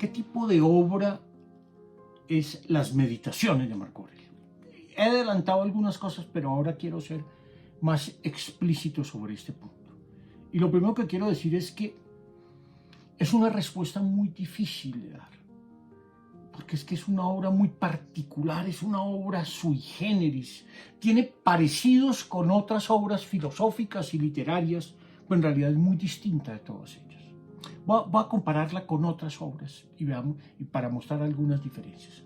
¿qué tipo de obra es Las Meditaciones de Marco Aurelio? He adelantado algunas cosas, pero ahora quiero ser más explícito sobre este punto. Y lo primero que quiero decir es que es una respuesta muy difícil de dar, porque es que es una obra muy particular, es una obra sui generis, tiene parecidos con otras obras filosóficas y literarias, pero en realidad es muy distinta de todas ellas. Voy a compararla con otras obras y para mostrar algunas diferencias.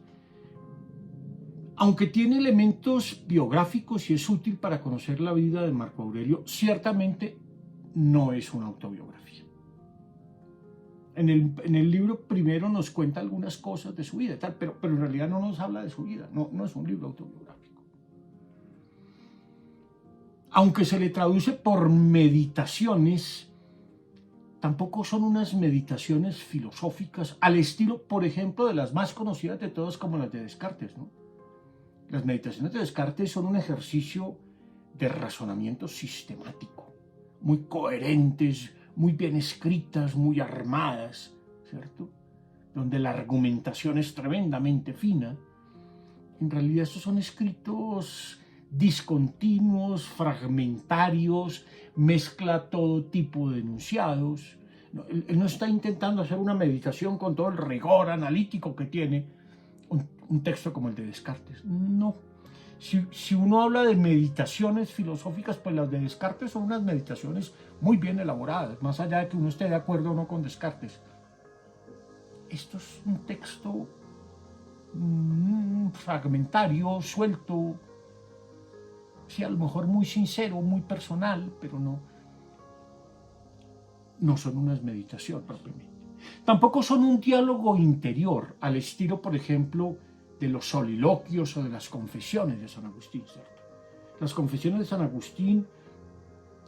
Aunque tiene elementos biográficos y es útil para conocer la vida de Marco Aurelio, ciertamente no es una autobiografía. En el libro primero nos cuenta algunas cosas de su vida, pero en realidad no nos habla de su vida, no es un libro autobiográfico. Aunque se le traduce por meditaciones, tampoco son unas meditaciones filosóficas al estilo, por ejemplo, de las más conocidas de todas, como las de Descartes, ¿no? Las meditaciones de Descartes son un ejercicio de razonamiento sistemático, muy coherentes, muy bien escritas, muy armadas, ¿cierto? Donde la argumentación es tremendamente fina. En realidad estos son escritos discontinuos, fragmentarios, mezcla todo tipo de enunciados. Él no está intentando hacer una meditación con todo el rigor analítico que tiene un texto como el de Descartes. No. Si uno habla de meditaciones filosóficas, pues las de Descartes son unas meditaciones muy bien elaboradas, más allá de que uno esté de acuerdo o no con Descartes. Esto es un texto fragmentario, suelto, sí, a lo mejor muy sincero, muy personal, pero no son unas meditaciones propiamente. Tampoco son un diálogo interior, al estilo, por ejemplo, de los soliloquios o de las confesiones de San Agustín, ¿cierto? Las confesiones de San Agustín,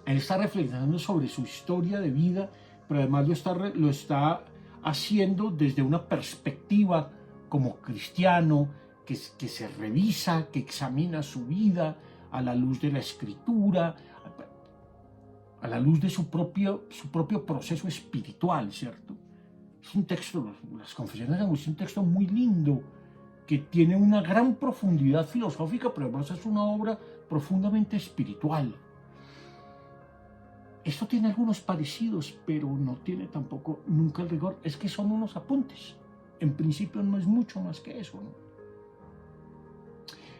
él está reflexionando sobre su historia de vida, pero además lo está haciendo desde una perspectiva como cristiano, que se revisa, que examina su vida a la luz de la Escritura, a la luz de su propio proceso espiritual, ¿cierto? Es un texto, las confesiones de Agustín, un texto muy lindo, que tiene una gran profundidad filosófica, pero además es una obra profundamente espiritual. Esto tiene algunos parecidos, pero no tiene tampoco nunca el rigor. Es que son unos apuntes. En principio no es mucho más que eso, ¿no?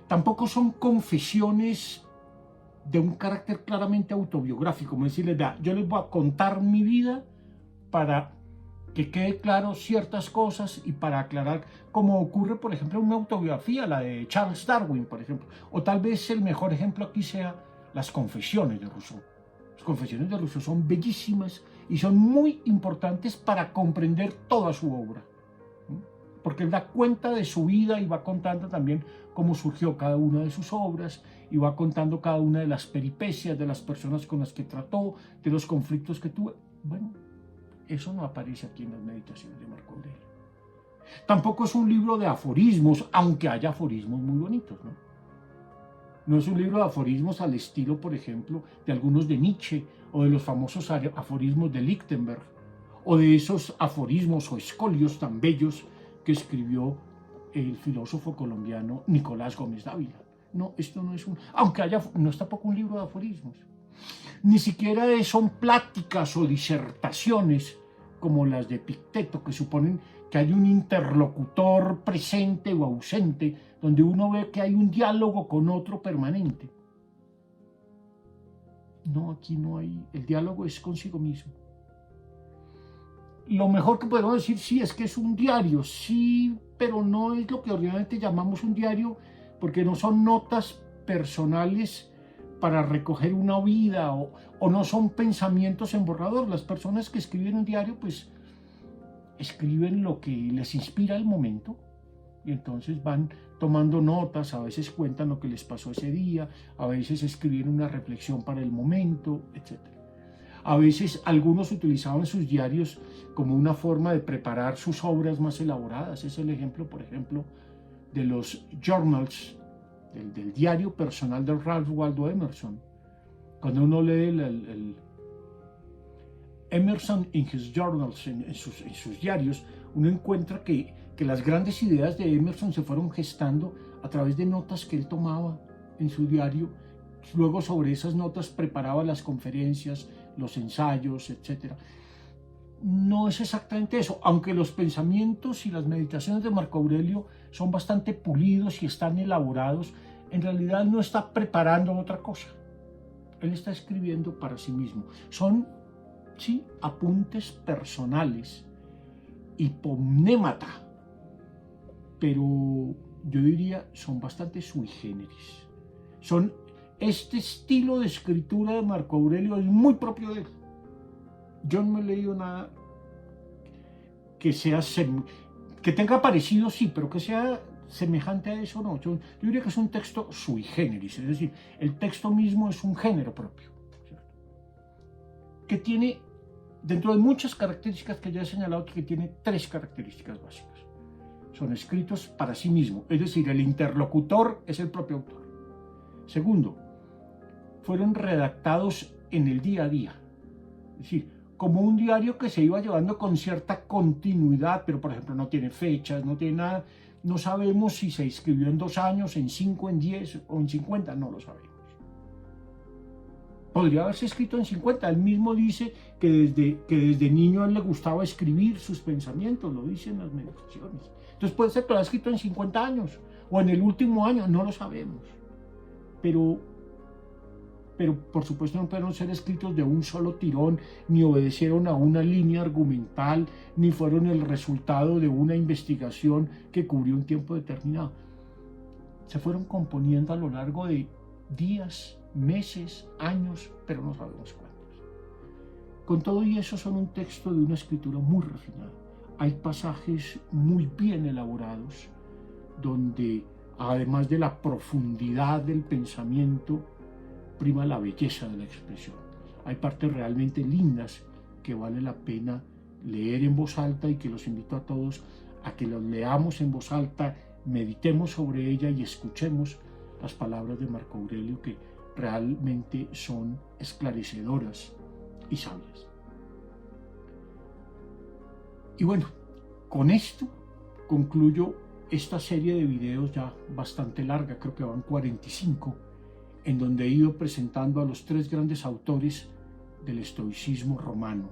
Tampoco son confesiones de un carácter claramente autobiográfico, como decirles, yo les voy a contar mi vida para que quede claro ciertas cosas y para aclarar, como ocurre, por ejemplo, en una autobiografía, la de Charles Darwin, por ejemplo. O tal vez el mejor ejemplo aquí sea las Confesiones de Rousseau. Las Confesiones de Rousseau son bellísimas y son muy importantes para comprender toda su obra, porque él da cuenta de su vida y va contando también cómo surgió cada una de sus obras y va contando cada una de las peripecias de las personas con las que trató, de los conflictos que tuvo. Bueno, eso no aparece aquí en las Meditaciones de Marco Aurelio. Tampoco es un libro de aforismos, aunque haya aforismos muy bonitos, ¿no? No es un libro de aforismos al estilo, por ejemplo, de algunos de Nietzsche o de los famosos aforismos de Lichtenberg o de esos aforismos o escolios tan bellos que escribió el filósofo colombiano Nicolás Gómez Dávila. No, esto no es aunque no es tampoco un libro de aforismos. Ni siquiera son pláticas o disertaciones como las de Epicteto, que suponen que hay un interlocutor presente o ausente, donde uno ve que hay un diálogo con otro permanente. No, aquí no hay, el diálogo es consigo mismo. Lo mejor que podemos decir, sí, es que es un diario, sí, pero no es lo que ordinariamente llamamos un diario, porque no son notas personales para recoger una vida o no son pensamientos en borrador. Las personas que escriben un diario, pues escriben lo que les inspira el momento y entonces van tomando notas, a veces cuentan lo que les pasó ese día, a veces escriben una reflexión para el momento, etc. A veces algunos utilizaban sus diarios como una forma de preparar sus obras más elaboradas. Es el ejemplo, por ejemplo, de los journals, del diario personal de Ralph Waldo Emerson. Cuando uno lee Emerson in his journals, en sus diarios, uno encuentra que las grandes ideas de Emerson se fueron gestando a través de notas que él tomaba en su diario. Luego sobre esas notas preparaba las conferencias, los ensayos, etc. No es exactamente eso, aunque los pensamientos y las meditaciones de Marco Aurelio son bastante pulidos y están elaborados, en realidad no está preparando otra cosa. Él está escribiendo para sí mismo. Son, sí, apuntes personales, hipomnémata, pero yo diría son bastante sui generis. Este estilo de escritura de Marco Aurelio es muy propio de él. Yo no he leído nada que tenga parecido, sí, pero que sea semejante a eso, no. Yo diría que es un texto sui generis, es decir, el texto mismo es un género propio, ¿cierto? Que tiene, dentro de muchas características que ya he señalado, que tiene 3 características básicas. Son escritos para sí mismo, es decir, el interlocutor es el propio autor. Segundo, fueron redactados en el día a día, es decir, como un diario que se iba llevando con cierta continuidad, pero por ejemplo no tiene fechas, no tiene nada, no sabemos si se escribió en 2 años, en 5, en 10 o en 50, no lo sabemos. Podría haberse escrito en 50, él mismo dice que desde niño a él le gustaba escribir sus pensamientos, lo dice en las meditaciones. Entonces puede ser que lo haya escrito en 50 años o en el último año, no lo sabemos. Pero por supuesto no pueden ser escritos de un solo tirón, ni obedecieron a una línea argumental, ni fueron el resultado de una investigación que cubrió un tiempo determinado. Se fueron componiendo a lo largo de días, meses, años, pero no sabemos cuántos. Con todo y eso son un texto de una escritura muy refinada. Hay pasajes muy bien elaborados, donde además de la profundidad del pensamiento, prima la belleza de la expresión. Hay partes realmente lindas que vale la pena leer en voz alta y que los invito a todos a que los leamos en voz alta, meditemos sobre ella y escuchemos las palabras de Marco Aurelio, que realmente son esclarecedoras y sabias. Y bueno, con esto concluyo esta serie de videos ya bastante larga, creo que van 45, en donde he ido presentando a los 3 grandes autores del estoicismo romano,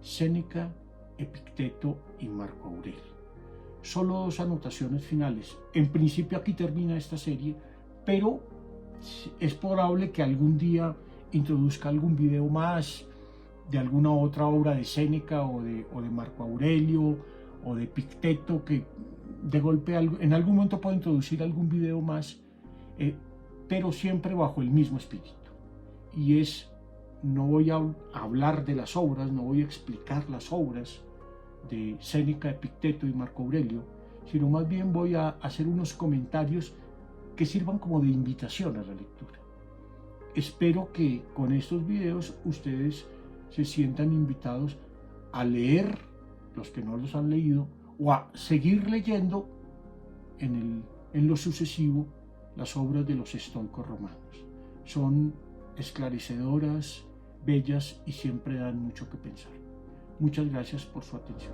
Séneca, Epicteto y Marco Aurelio. Solo 2 anotaciones finales. En principio aquí termina esta serie, pero es probable que algún día introduzca algún video más de alguna otra obra de Séneca o de Marco Aurelio o de Epicteto, que de golpe en algún momento puedo introducir algún video más, pero siempre bajo el mismo espíritu. Y no voy a hablar de las obras, no voy a explicar las obras de Séneca, Epicteto y Marco Aurelio, sino más bien voy a hacer unos comentarios que sirvan como de invitación a la lectura. Espero que con estos videos ustedes se sientan invitados a leer, los que no los han leído, o a seguir leyendo en lo sucesivo las obras de los estoicos romanos. Son esclarecedoras, bellas y siempre dan mucho que pensar. Muchas gracias por su atención.